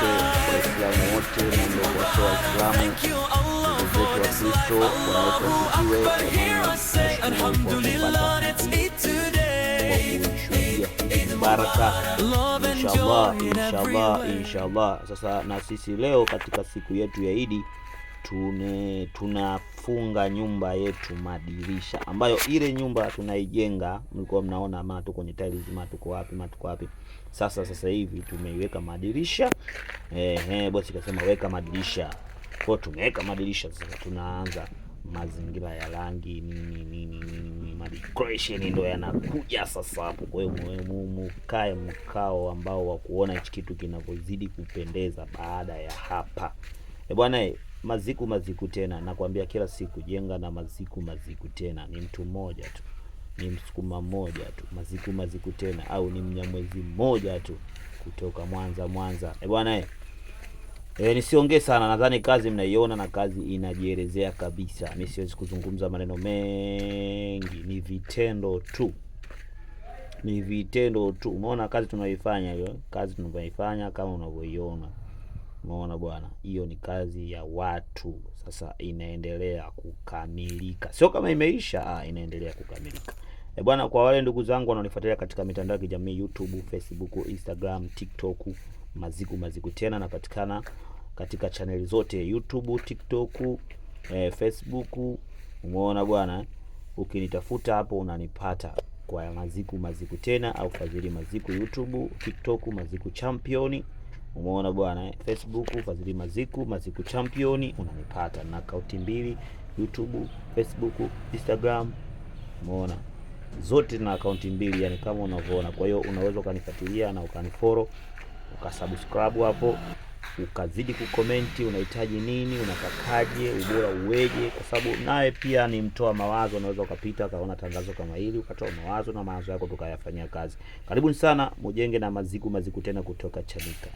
wote, Waislamu wote na ndio kwa Waislamu, ndugu zetu wa Kristo, baraka inshallah. Sasa na sisi leo katika siku yetu ya Idi tunafunga nyumba yetu madirisha, ambayo ile nyumba tunaijenga, mlikuwa mnaona ama tuko kwenye tiles, tuko wapi. Sasa hivi tumeiweka madirisha. Bosi kasema weka madirisha. Kwa tumeweka madirisha, sasa tunaanza mazingira ya rangi nini decoration ndio yanakuja sasa hapo. Kwa hiyo mkae mkao ambao wa kuona hichi kitu kinavyozidi kupendeza baada ya hapa. Bwana, maziku tena, nakwambia kila siku jenga na maziku tena. Ni mtu mmoja tu, ni Msukuma mmoja tu, maziku tena, au ni Mnyamwezi mmoja tu kutoka Mwanza. Bwana, nisiongee sana, nadhani kazi mnaiona na kazi inajielezea kabisa. Mimi siwezi kuzungumza maneno mengi, ni vitendo tu. Umeona kazi tunayoifanya hiyo, kazi tunayoifanya kama unavyoiona. Umeona bwana, hiyo ni kazi ya watu. Sasa inaendelea kukamilika, sio kama imeisha, inaendelea kukamilika. Bwana, kwa wale ndugu zangu wanaonifuatilia katika mitandao ya kijamii, YouTube, Facebook, Instagram, TikTok, maziku tena, napatikana katika channel zote, YouTube, TikTok, Facebook. Umeona bwana, ukinitafuta hapo unanipata kwa maziku tena, au Fadhili Maziku YouTube, TikTok Maziku Champion. Umeona bwana, Facebook Fadhili Maziku Champion, unanipata na akaunti mbili, YouTube, Facebook, Instagram. Umeona zote na akaunti mbili, yani kama unavyoona. Kwa hiyo unaweza ukanifuatilia na ukanifollow, ukasubscribe hapo, ukazidi kukomenti unahitaji nini, unatakaje, ubora uweje, kwa sababu naye pia ni mtoa mawazo. Unaweza ukapita kaona tangazo kama hili, ukatoa mawazo na mawazo yako tukayafanyia kazi. Karibuni sana, mujenge na maziku tena kutoka Chanika.